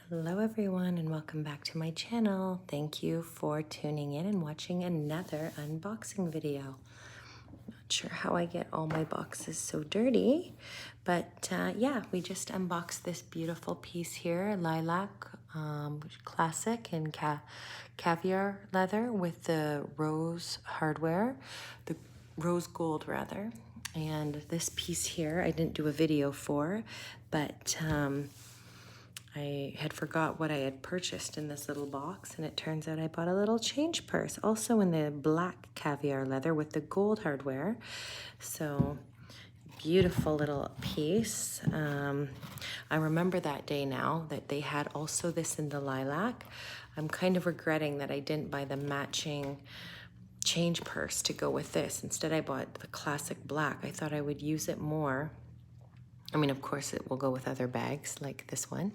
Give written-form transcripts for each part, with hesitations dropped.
Hello everyone and welcome back to my channel. Thank you for tuning in and watching another unboxing video. Not sure how I get all my boxes so dirty, but yeah, we just unboxed this beautiful piece here, lilac classic in caviar leather with the rose hardware, the rose gold rather. And this piece here I didn't do a video for, but I had forgot what I had purchased in this little box, and it turns out I bought a little change purse, also in the black caviar leather with the gold hardware. So beautiful little piece. I remember that day now that they had also this in the lilac. I'm kind of regretting that I didn't buy the matching change purse to go with this. Instead, I bought the classic black. I thought I would use it more. I mean, of course, it will go with other bags like this one,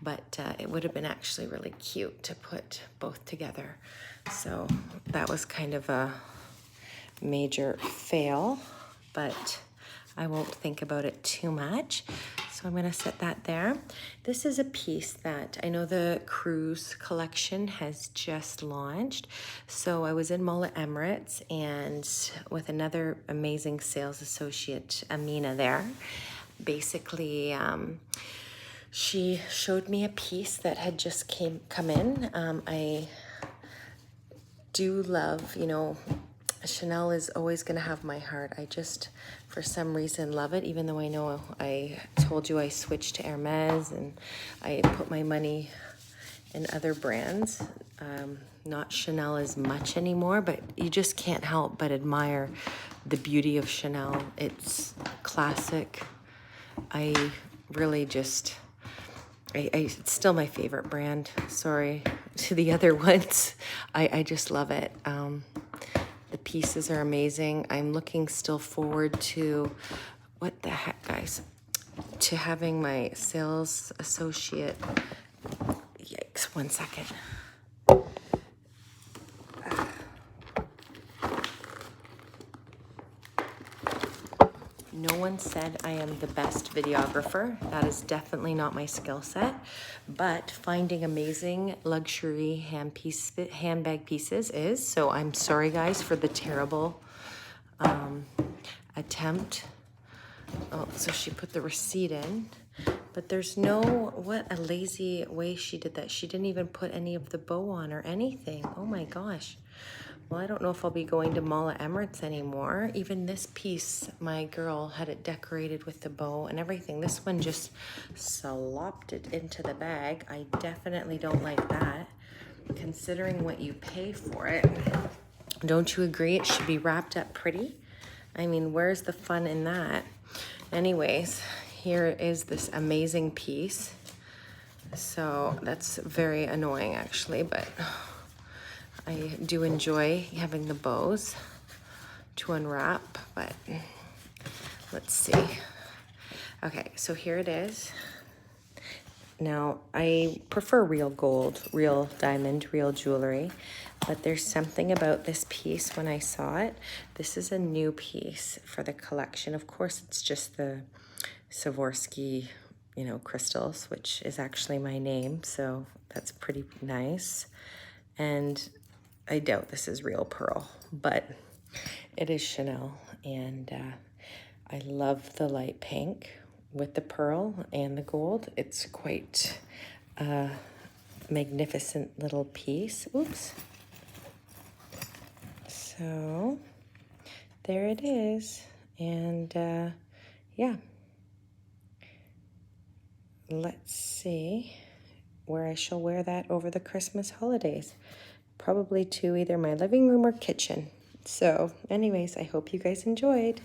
but it would have been actually really cute to put both together. So that was kind of a major fail, but I won't think about it too much. So I'm going to set that there. This is a piece that I know the cruise collection has just launched. So I was in Mullet Emirates and with another amazing sales associate, Amina, there. Basically, she showed me a piece that had just come in. I do love, you know, Chanel is always going to have my heart. I just, for some reason, love it, even though I know I told you I switched to Hermes and I put my money in other brands. Not Chanel as much anymore, but you just can't help but admire the beauty of Chanel. It's classic. I really just, it's still my favorite brand. Sorry to the other ones. I just love it. The pieces are amazing. I'm looking still forward to, what the heck, guys, to having my sales associate, yikes, 1 second. No one said I am the best videographer. That is definitely not my skill set, but finding amazing luxury handbag pieces is. So I'm sorry guys for the terrible attempt. Oh, so she put the receipt in, but there's no, what a lazy way she did that. She didn't even put any of the bow on or anything. Oh my gosh. Well, I don't know if I'll be going to Mullet Emirates anymore. Even this piece, my girl had it decorated with the bow and everything. This one just slopped it into the bag. I definitely don't like that, considering what you pay for it. Don't you agree? It should be wrapped up pretty. I mean, where's the fun in that? Anyways, here is this amazing piece. So that's very annoying actually, but I do enjoy having the bows to unwrap, but let's see. Okay, so here it is. Now, I prefer real gold, real diamond, real jewelry, but there's something about this piece when I saw it. This is a new piece for the collection. Of course, it's just the Swarovski, you know, crystals, which is actually my name, so that's pretty nice. And I doubt this is real pearl, but it is Chanel, and I love the light pink with the pearl and the gold. It's quite a magnificent little piece. Oops. So there it is, and yeah. Let's see where I shall wear that over the Christmas holidays. Probably to either my living room or kitchen. So anyways, I hope you guys enjoyed.